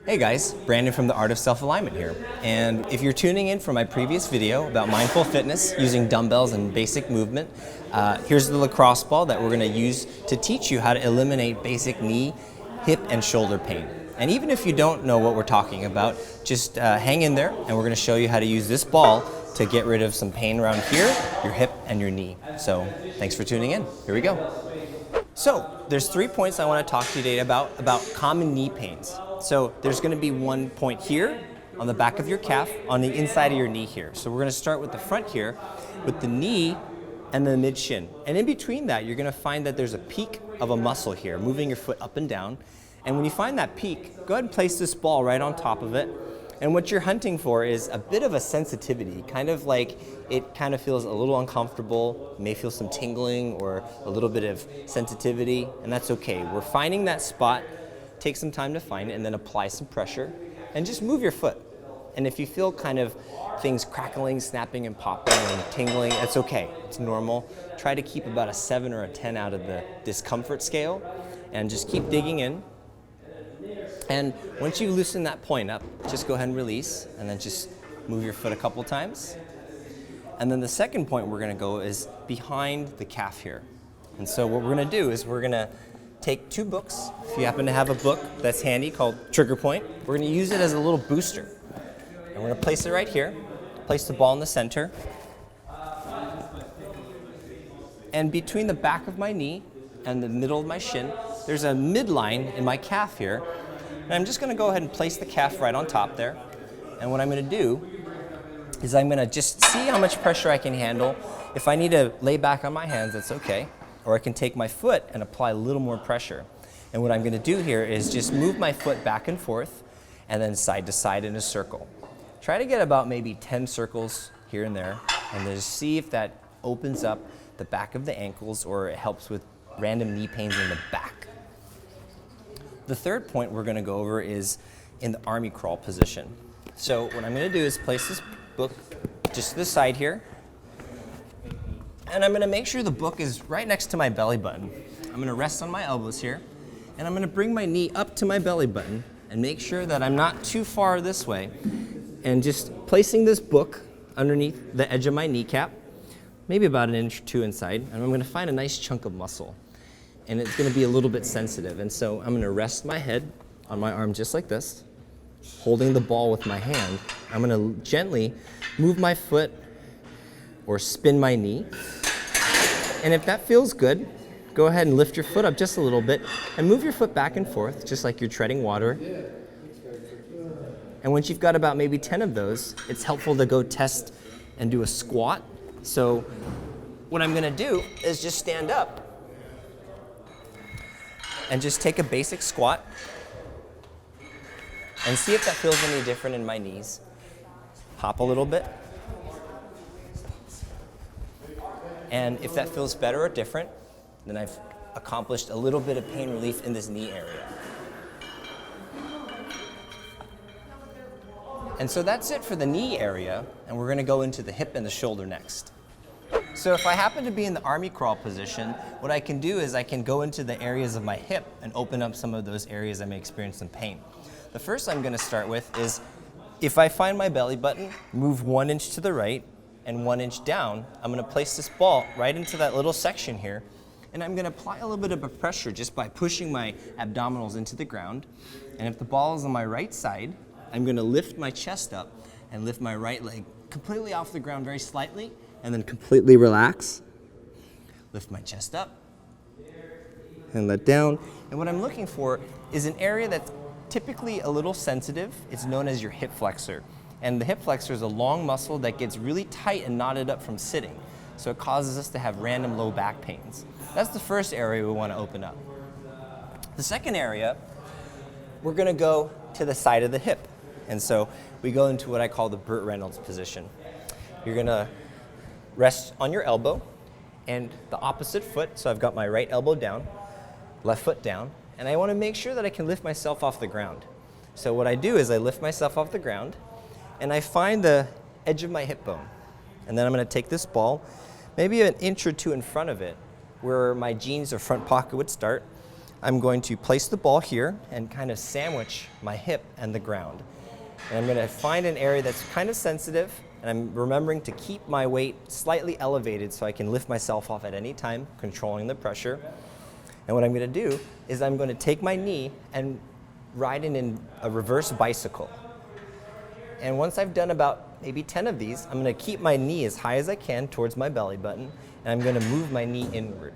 Hey guys, Brandon from The Art of Self-Alignment here. And if you're tuning in from my previous video about mindful fitness using dumbbells and basic movement, here's the lacrosse ball that we're going to use to teach you how to eliminate basic knee, hip, and shoulder pain. And even if you don't know what we're talking about, just hang in there and we're going to show you how to use this ball to get rid of some pain around here, your hip, and your knee. So thanks for tuning in. Here we go. So there's 3 points I want to talk to you today about common knee pains. So there's going to be one point here on the back of your calf, on the inside of your knee here. So we're going to start with the front here, with the knee and the mid shin. And in between that, you're going to find that there's a peak of a muscle here, moving your foot up and down. And when you find that peak, go ahead and place this ball right on top of it. And what you're hunting for is a bit of a sensitivity, kind of like it kind of feels a little uncomfortable, may feel some tingling or a little bit of sensitivity, and that's okay. We're finding that spot, take some time to find it, and then apply some pressure, and just move your foot. And if you feel kind of things crackling, snapping, and popping, and tingling, it's okay, it's normal. Try to keep about a 7 or a 10 out of the discomfort scale, and just keep digging in. And once you loosen that point up, just go ahead and release, and then just move your foot a couple times. And then the second point we're going to go is behind the calf here. And so what we're going to do is we're going to take 2 books. If you happen to have a book that's handy called Trigger Point, we're going to use it as a little booster. And we're going to place it right here, place the ball in the center. And between the back of my knee and the middle of my shin, there's a midline in my calf here. And I'm just going to go ahead and place the calf right on top there. And what I'm going to do is I'm going to just see how much pressure I can handle. If I need to lay back on my hands, that's okay. Or I can take my foot and apply a little more pressure. And what I'm going to do here is just move my foot back and forth and then side to side in a circle. Try to get about maybe 10 circles here and there, and then just see if that opens up the back of the ankles or it helps with random knee pains in the back. The third point we're going to go over is in the army crawl position. So what I'm going to do is place this book just to the side here, and I'm going to make sure the book is right next to my belly button. I'm going to rest on my elbows here, and I'm going to bring my knee up to my belly button and make sure that I'm not too far this way, and just placing this book underneath the edge of my kneecap, maybe about 1 inch or 2 inside, and I'm going to find a nice chunk of muscle. And it's going to be a little bit sensitive. And so I'm going to rest my head on my arm just like this, holding the ball with my hand. I'm going to gently move my foot or spin my knee. And if that feels good, go ahead and lift your foot up just a little bit and move your foot back and forth, just like you're treading water. And once you've got about maybe 10 of those, it's helpful to go test and do a squat. So what I'm going to do is just stand up and just take a basic squat and see if that feels any different in my knees. Hop a little bit. And if that feels better or different, then I've accomplished a little bit of pain relief in this knee area. And so that's it for the knee area, and we're going to go into the hip and the shoulder next. So if I happen to be in the army crawl position, what I can do is I can go into the areas of my hip and open up some of those areas I may experience some pain. The first I'm going to start with is, if I find my belly button, move 1 inch to the right and 1 inch down, I'm going to place this ball right into that little section here, and I'm going to apply a little bit of a pressure just by pushing my abdominals into the ground. And if the ball is on my right side, I'm going to lift my chest up and lift my right leg completely off the ground very slightly, and then completely relax. Lift my chest up and let down. And what I'm looking for is an area that's typically a little sensitive. It's known as your hip flexor. And the hip flexor is a long muscle that gets really tight and knotted up from sitting. So it causes us to have random low back pains. That's the first area we want to open up. The second area, we're going to go to the side of the hip. And so we go into what I call the Burt Reynolds position. You're going to rest on your elbow and the opposite foot. So I've got my right elbow down, left foot down, and I want to make sure that I can lift myself off the ground. So what I do is I lift myself off the ground and I find the edge of my hip bone. And then I'm going to take this ball, maybe 1 inch or 2 in front of it, where my jeans or front pocket would start. I'm going to place the ball here and kind of sandwich my hip and the ground. And I'm going to find an area that's kind of sensitive, and I'm remembering to keep my weight slightly elevated so I can lift myself off at any time, controlling the pressure. And what I'm going to do is I'm going to take my knee and ride it in a reverse bicycle. And once I've done about maybe 10 of these, I'm going to keep my knee as high as I can towards my belly button, and I'm going to move my knee inward.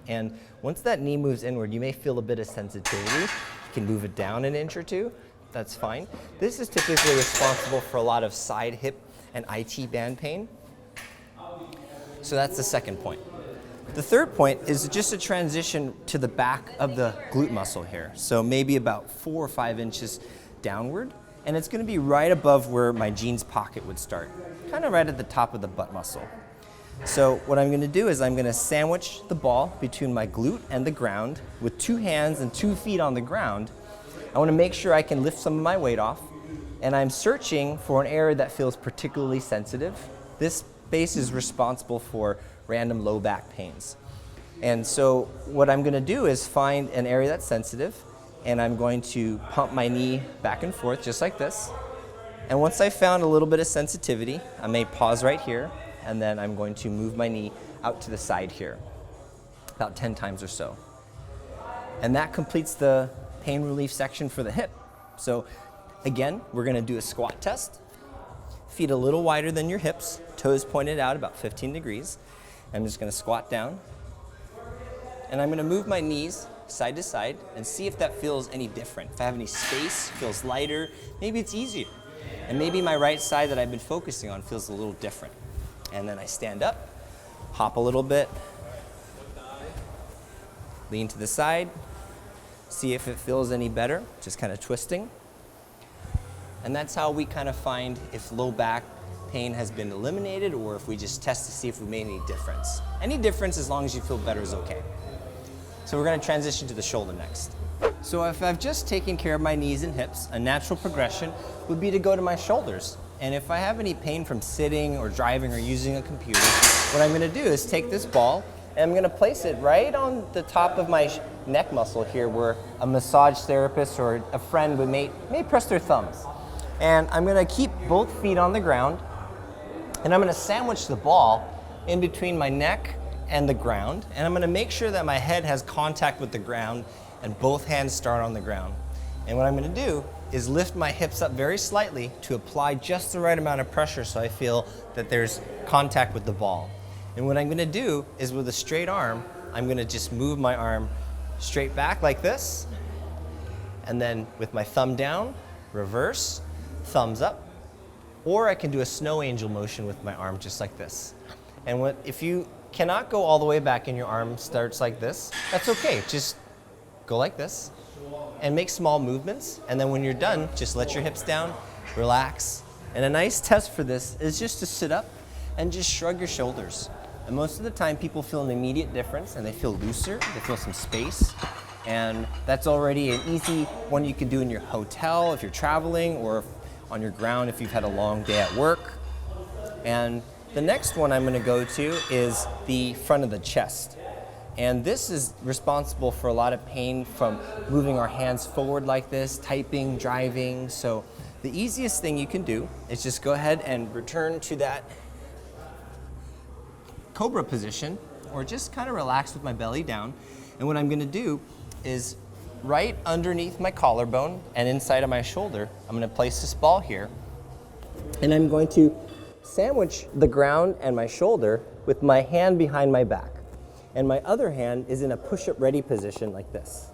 And once that knee moves inward, you may feel a bit of sensitivity. You can move it down an inch or two. That's fine. This is typically responsible for a lot of side hip and IT band pain. So that's the second point. The third point is just a transition to the back of the glute muscle here. So maybe about 4 or 5 inches downward. And it's going to be right above where my jeans pocket would start, kind of right at the top of the butt muscle. So what I'm going to do is I'm going to sandwich the ball between my glute and the ground with 2 hands and 2 feet on the ground. I want to make sure I can lift some of my weight off, and I'm searching for an area that feels particularly sensitive. This base is responsible for random low back pains. And so what I'm going to do is find an area that's sensitive, and I'm going to pump my knee back and forth just like this. And once I've found a little bit of sensitivity, I may pause right here, and then I'm going to move my knee out to the side here, about 10 times or so. And that completes the pain relief section for the hip. So again, we're going to do a squat test. Feet a little wider than your hips, toes pointed out about 15 degrees. I'm just going to squat down, and I'm going to move my knees side to side and see if that feels any different. If I have any space, feels lighter, maybe it's easier. And maybe my right side that I've been focusing on feels a little different. And then I stand up, hop a little bit, lean to the side, see if it feels any better, just kind of twisting. And that's how we kind of find if low back pain has been eliminated, or if we just test to see if we made any difference. Any difference, as long as you feel better, is okay. So we're going to transition to the shoulder next. So if I've just taken care of my knees and hips, a natural progression would be to go to my shoulders. And if I have any pain from sitting or driving or using a computer, what I'm going to do is take this ball and I'm going to place it right on the top of my neck muscle here, where a massage therapist or a friend may press their thumbs. And I'm going to keep both feet on the ground, and I'm going to sandwich the ball in between my neck and the ground, and I'm going to make sure that my head has contact with the ground and both hands start on the ground. And what I'm going to do is lift my hips up very slightly to apply just the right amount of pressure so I feel that there's contact with the ball. And what I'm going to do is, with a straight arm, I'm going to just move my arm straight back like this, and then with my thumb down, reverse, thumbs up, or I can do a snow angel motion with my arm just like this. And if you cannot go all the way back and your arm starts like this, that's okay. Just go like this and make small movements, and then when you're done, just let your hips down, relax. And a nice test for this is just to sit up and just shrug your shoulders. And most of the time people feel an immediate difference, and they feel looser, they feel some space. And that's already an easy one you can do in your hotel if you're traveling, or on your ground if you've had a long day at work. And the next one I'm going to go to is the front of the chest. And this is responsible for a lot of pain from moving our hands forward like this, typing, driving. So the easiest thing you can do is just go ahead and return to that cobra position, or just kind of relax with my belly down. And what I'm going to do is, right underneath my collarbone and inside of my shoulder, I'm going to place this ball here, and I'm going to sandwich the ground and my shoulder with my hand behind my back. And my other hand is in a push-up ready position like this.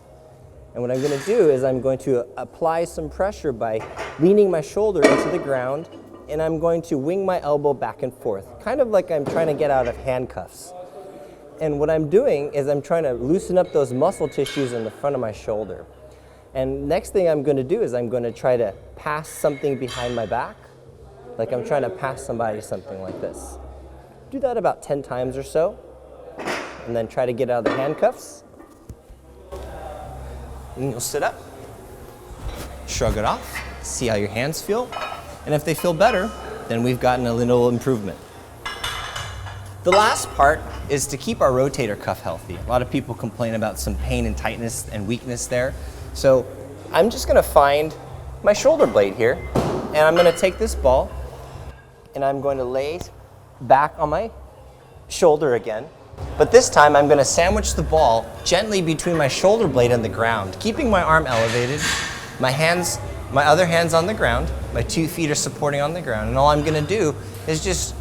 And what I'm going to do is I'm going to apply some pressure by leaning my shoulder into the ground, and I'm going to wing my elbow back and forth, kind of like I'm trying to get out of handcuffs. And what I'm doing is I'm trying to loosen up those muscle tissues in the front of my shoulder. And next thing I'm going to do is I'm going to try to pass something behind my back, like I'm trying to pass somebody something like this. Do that about 10 times or so, and then try to get out of the handcuffs. And you'll sit up, shrug it off, see how your hands feel, and if they feel better, then we've gotten a little improvement. The last part is to keep our rotator cuff healthy. A lot of people complain about some pain and tightness and weakness there. So I'm just gonna find my shoulder blade here, and I'm gonna take this ball and I'm going to lay it back on my shoulder again. But this time I'm gonna sandwich the ball gently between my shoulder blade and the ground, keeping my arm elevated, my other hand's on the ground, my 2 feet are supporting on the ground, and all I'm gonna do is just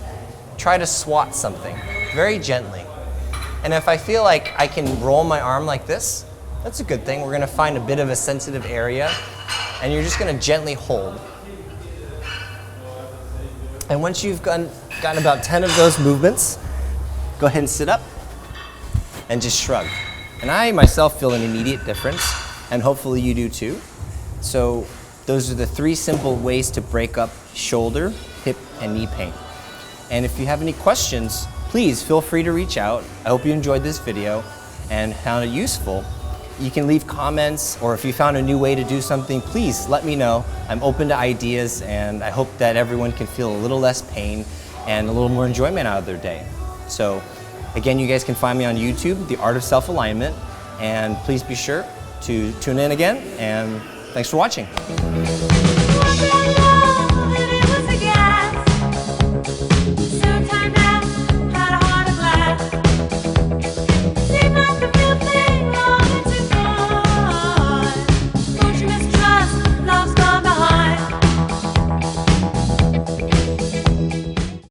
try to swat something very gently. And if I feel like I can roll my arm like this, that's a good thing. We're gonna find a bit of a sensitive area, and you're just gonna gently hold. And once you've gotten about 10 of those movements, go ahead and sit up and just shrug. And I myself feel an immediate difference, and hopefully you do too. So those are the 3 simple ways to break up shoulder, hip, and knee pain. And if you have any questions, please feel free to reach out. I hope you enjoyed this video and found it useful. You can leave comments, or if you found a new way to do something, please let me know. I'm open to ideas, and I hope that everyone can feel a little less pain and a little more enjoyment out of their day. So again, you guys can find me on YouTube, The Art of Self-Alignment, and please be sure to tune in again, and thanks for watching.